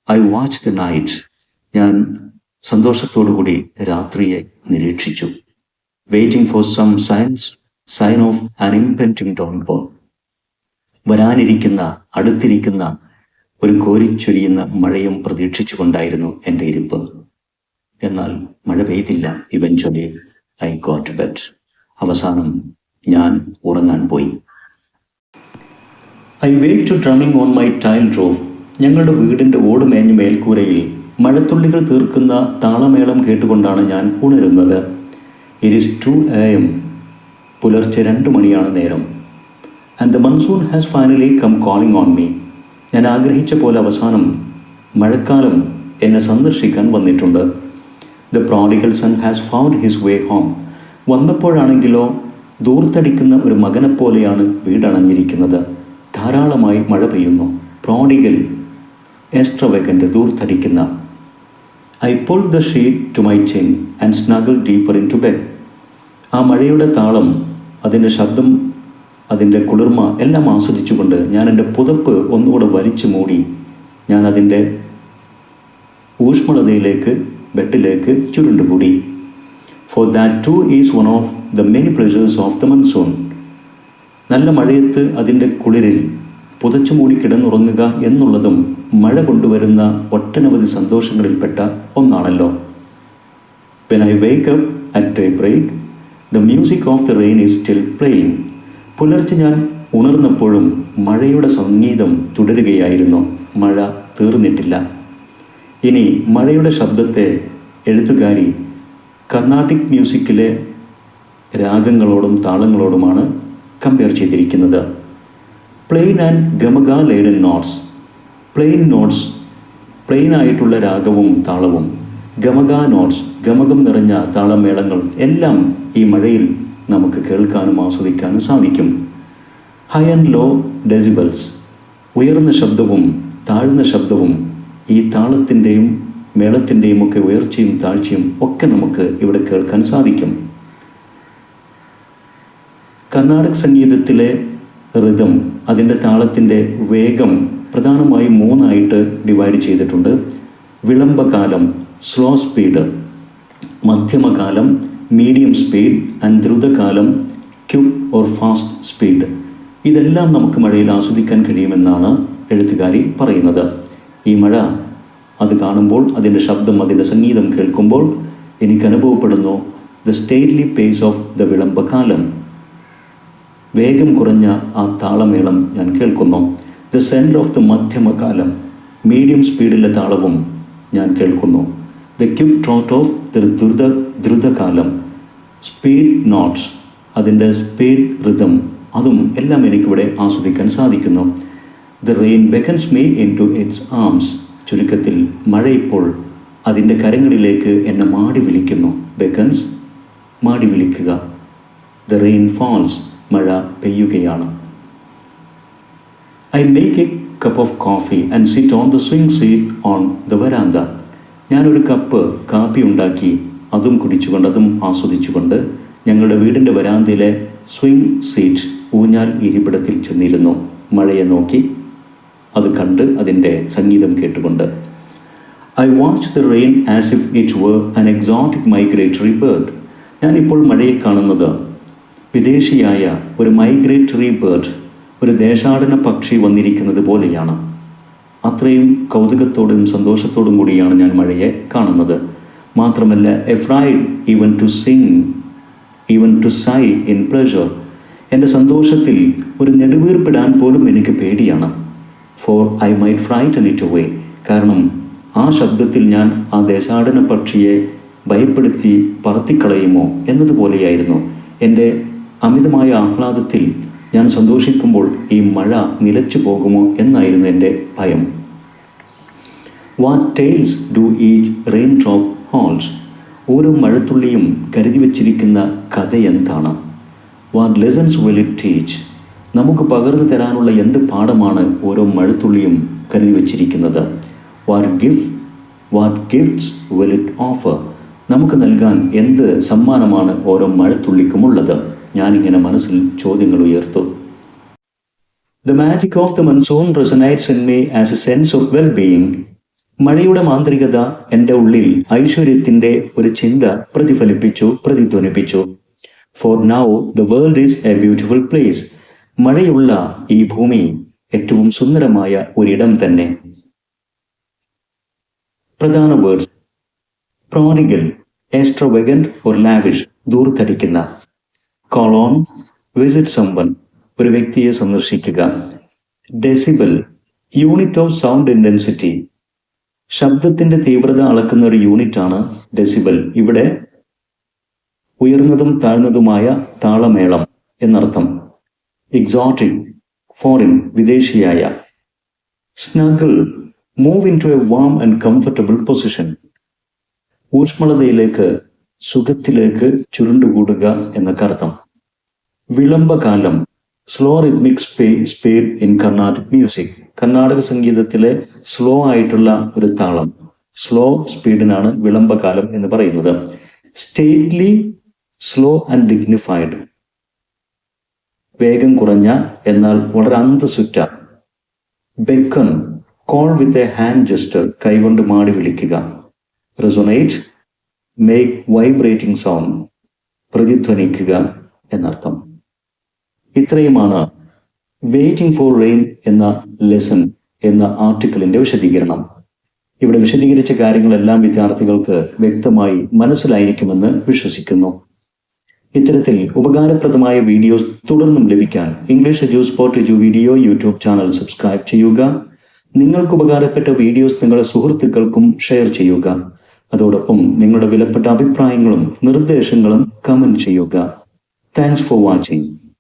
ഐ വാച്ച് ദ നൈറ്റ്, ഞാൻ സന്തോഷത്തോടു കൂടി രാത്രിയെ നിരീക്ഷിച്ചു. Waiting for some sign of an impending downfall, വരാനിരിക്കുന്ന, അടുത്തിരിക്കുന്ന ഒരു കോരിച്ചൊരിയുന്ന മഴയും പ്രതീക്ഷിച്ചു കൊണ്ടായിരുന്നു എൻ്റെ ഇരിപ്പ്. എന്നാൽ മഴ പെയ്തില്ല. Eventually I got to bed, അവസാനം ഞാൻ ഉറങ്ങാൻ പോയി. I wait to drumming on my tile roof, ഞങ്ങളുടെ വീടിൻ്റെ ഓടുമേഞ്ഞ മേൽക്കൂരയിൽ മഴത്തുള്ളികൾ തീർക്കുന്ന താളമേളം കേട്ടുകൊണ്ടാണ് ഞാൻ ഉണരുന്നത്. ഇറ്റ് ഈസ് 2 AM, പുലർച്ചെ 2 മണിയാണ് നേരം. And the monsoon has finally come calling on me, ഞാൻ ആഗ്രഹിച്ച പോലെ അവസാനം മഴക്കാലം എന്നെ സന്ദർശിക്കാൻ വന്നിട്ടുണ്ട്. The prodigal son has found his way home, വന്നപ്പോഴാണെങ്കിലോ ദൂർത്തടിക്കുന്ന ഒരു മകനെപ്പോലെയാണ് വീടണഞ്ഞിരിക്കുന്നത്. ധാരാളമായി മഴ പെയ്യുന്നു. പ്രോഡിഗൽ, എക്സ്ട്രവഗൻ്റ്, ദൂർത്തടിക്കുന്ന. I pull the sheet to my chin and snuggle deeper into bed. ആ മഴയുടെ താളം, അതിൻ്റെ ശബ്ദം, അതിൻ്റെ കുളിർമ എല്ലാം ആസ്വദിച്ചുകൊണ്ട് ഞാൻ എൻ്റെ പുതപ്പ് ഒന്നുകൂടെ വലിച്ചു മൂടി ഞാൻ അതിൻ്റെ ഊഷ്മളതയിലേക്ക്, ബെഡിലേക്ക് ചുരുണ്ടുകൂടി. For that too is one of the many pleasures of the monsoon. നല്ല മഴയത്ത് അതിൻ്റെ കുളിരിൽ പുതച്ചു മൂടി കിടന്നുറങ്ങുക എന്നുള്ളതും മഴ കൊണ്ടുവരുന്ന ഒട്ടനവധി സന്തോഷങ്ങളിൽപ്പെട്ട ഒന്നാണല്ലോ. When I wake up at daybreak, the music of the rain is still playing. പുലർച്ചെ ഞാൻ ഉണർന്നപ്പോഴും മഴയുടെ സംഗീതം തുടരുകയായിരുന്നു. മഴ തീർന്നിട്ടില്ല. ഇനി മഴയുടെ ശബ്ദത്തെ എഴുത്തുകാരി കർണാട്ടിക് മ്യൂസിക്കിലെ രാഗങ്ങളോടും താളങ്ങളോടുമാണ് കമ്പയർ ചെയ്തിരിക്കുന്നത്. Plain and gamaka laden notes. Plain notes, plain ആയിട്ടുള്ള രാഗവും താളവും, ഗമക നോട്ട്സ്, ഗമകം നിറഞ്ഞ താളമേളങ്ങൾ എല്ലാം ഈ മഴയിൽ നമുക്ക് കേൾക്കാനും ആസ്വദിക്കാനും സാധിക്കും. ഹൈ ആൻഡ് ലോ ഡെസിബൽസ്, ഉയർന്ന ശബ്ദവും താഴ്ന്ന ശബ്ദവും, ഈ താളത്തിൻ്റെയും മേളത്തിൻ്റെയും ഒക്കെ ഉയർച്ചയും താഴ്ചയും ഒക്കെ നമുക്ക് ഇവിടെ കേൾക്കാൻ സാധിക്കും. കർണാടക സംഗീതത്തിലെ റിതം, അതിൻ്റെ താളത്തിൻ്റെ വേഗം പ്രധാനമായും 3ആയിട്ട് ഡിവൈഡ് ചെയ്തിട്ടുണ്ട്. വിളംബകാലം, സ്ലോ സ്പീഡ്, മധ്യമകാലം, മീഡിയം സ്പീഡ് ആൻഡ് ദ്രുതകാലം, ക്വിക്ക് ഓർ ഫാസ്റ്റ് സ്പീഡ്. ഇതെല്ലാം നമുക്ക് മഴയിൽ ആസ്വദിക്കാൻ കഴിയുമെന്നാണ് എഴുത്തുകാരി പറയുന്നത്. ഈ മഴ അത് കാണുമ്പോൾ, അതിൻ്റെ ശബ്ദം, അതിൻ്റെ സംഗീതം കേൾക്കുമ്പോൾ എനിക്ക് അനുഭവപ്പെടുന്നു the stately pace of the vilambakalam. വേഗം കുറഞ്ഞ ആ താളമേളം ഞാൻ കേൾക്കുന്നു. The centre of the madhyamakalam, medium സ്പീഡിലെ താളവും ഞാൻ കേൾക്കുന്നു. The quick trot of the drutakalam, speed notes, അതിൻ്റെ സ്പീഡ് റിതം, അതും എല്ലാം എനിക്കിവിടെ ആസ്വദിക്കാൻ സാധിക്കുന്നു. The rain beckons me into its arms. ചുരുക്കത്തിൽ മഴ ഇപ്പോൾ അതിൻ്റെ കരങ്ങളിലേക്ക് എന്നെ മാടി വിളിക്കുന്നു. ബെക്കൻസ്, മാടി വിളിക്കുക. ദ റെയിൻ ഫാൾസ്, മഴ പെയ്യുകയാണ്. I make a cup of coffee and sit on the swing seat on the veranda. ഞാനൊരു കപ്പ് കാപ്പി ഉണ്ടാക്കി, അതും കുടിച്ചുകൊണ്ട്, അതും ആസ്വദിച്ചുകൊണ്ട് ഞങ്ങളുടെ വീടിൻ്റെ വരാന്തയിലെ സ്വിംഗ് സീറ്റ്, ഊഞ്ഞാൽ ഇരിപ്പിടത്തിൽ ചെന്നിരുന്നു. മഴയെ നോക്കി, അത് കണ്ട്, അതിൻ്റെ സംഗീതം കേട്ടുകൊണ്ട്. I watch the rain as if it were an exotic migratory bird. ഞാനിപ്പോൾ മഴയെ കാണുന്നത് വിദേശിയായ ഒരു മൈഗ്രേറ്ററി ബേർഡ്, ഒരു ദേശാടന പക്ഷി വന്നിരിക്കുന്നത് പോലെയാണ്. അത്രയും കൗതുകത്തോടും സന്തോഷത്തോടും കൂടിയാണ് ഞാൻ മഴയെ കാണുന്നത്. മാത്രമല്ല, afraid even to sing, even to sigh in pleasure. എൻ്റെ സന്തോഷത്തിൽ ഒരു നെടുവീർപ്പിടാൻ പോലും എനിക്ക് പേടിയാണ്. For I might frighten it away. കാരണം ആ ശബ്ദത്തിൽ ഞാൻ ആ ദേശാടന പക്ഷിയെ ഭയപ്പെടുത്തി പറത്തിക്കളയുമോ എന്നതുപോലെയായിരുന്നു. എൻ്റെ അമിതമായ ആഹ്ലാദത്തിൽ ഞാൻ സന്തോഷിക്കുമ്പോൾ ഈ മഴ നിലച്ചു പോകുമോ എന്നായിരുന്നു എൻ്റെ ഭയം. What tales do each raindrop holds. ഓരോ മഴത്തുള്ളിയും കരുതി വച്ചിരിക്കുന്ന കഥ എന്താണ്? What lessons will it teach. നമുക്ക് പകർന്നു തരാനുള്ള എന്ത് പാഠമാണ് ഓരോ മഴത്തുള്ളിയും കരുതി വച്ചിരിക്കുന്നത്? What gifts will it offer. നമുക്ക് നൽകാൻ എന്ത് സമ്മാനമാണ് ഓരോ മഴത്തുള്ളിക്കുമുള്ളത്? ഞാനിങ്ങനെ മനസ്സിൽ ചോദ്യങ്ങൾ ഉയർത്തു. The magic of the monsoon resonates in me as a sense of well-being. മഴയുടെ മാന്ത്രികത എൻ്റെ ഉള്ളിൽ ഐശ്വര്യത്തിൻ്റെ ഒരു ചിന്ത പ്രതിധ്വനിപ്പിച്ചു. For now the world is a beautiful place. മഴയുള്ള ഈ ഭൂമി ഏറ്റവും സുന്ദരമായ ഒരിടം തന്നെ. പ്രധാന words: prodigal, extravagant or lavish, ദൂർത്തടിക്കുന്ന. Colon, visit someone, ഒരു വ്യക്തിയെ സന്ദർശിക്കുക. Decibel, unit of sound intensity, ശബ്ദത്തിൻ്റെ തീവ്രത അളക്കുന്ന ഒരു യൂണിറ്റാണ് ഡെസിബൽ. ഇവിടെ ഉയർന്നതും താഴ്ന്നതുമായ താളമേളം എന്നർത്ഥം. എക്സോട്ടിക്, ഫോറിൻ, വിദേശിയായ. Snuggle, move in to a warm and comfortable position, ഊഷ്മളതയിലേക്ക്, സുഖത്തിലേക്ക് ചുരുണ്ടുകൂടുക എന്നൊക്കെ അർത്ഥം. വിളംബകാലം, slow rhythmic speed in Carnatic music. Karnataka സംഗീതത്തിലെ സ്ലോ ആയിട്ടുള്ള ഒരു താളം, സ്ലോ സ്പീഡിനാണ് വിളംബകാലം എന്ന് പറയുന്നത്. സ്റ്റേറ്റ്ലി, സ്ലോ ആൻഡ് ഡിഗ്നിഫൈഡ്, വേഗം കുറഞ്ഞ എന്നാൽ വളരെ അന്തസുറ്റ. Beckon, call with a hand gesture, കൈകൊണ്ട് മാടി വിളിക്കുക. റെസൊനേറ്റ്, മേക്ക് വൈബ്രേറ്റിംഗ് സൗണ്ട്, പ്രതിധ്വനിക്കുക എന്നർത്ഥം. ഇത്രയുമാണ് വെയിറ്റിംഗ് ഫോർ റെയിൻ എന്ന ലെസൺ എന്ന ആർട്ടിക്കിളിന്റെ വിശദീകരണം. ഇവിടെ വിശദീകരിച്ച കാര്യങ്ങളെല്ലാം വിദ്യാർത്ഥികൾക്ക് വ്യക്തമായി മനസ്സിലായിരിക്കുമെന്ന് വിശ്വസിക്കുന്നു. ഇത്തരത്തിൽ ഉപകാരപ്രദമായ വീഡിയോസ് തുടർന്നും ലഭിക്കാൻ English edu spot edu video YouTube channel subscribe ചെയ്യുക. നിങ്ങൾക്ക് ഉപകാരപ്പെട്ട വീഡിയോസ് നിങ്ങളുടെ സുഹൃത്തുക്കൾക്കും ഷെയർ ചെയ്യുക. അതോടൊപ്പം നിങ്ങളുടെ വിലപ്പെട്ട അഭിപ്രായങ്ങളും നിർദ്ദേശങ്ങളും കമന്റ് ചെയ്യുക. Thanks for watching.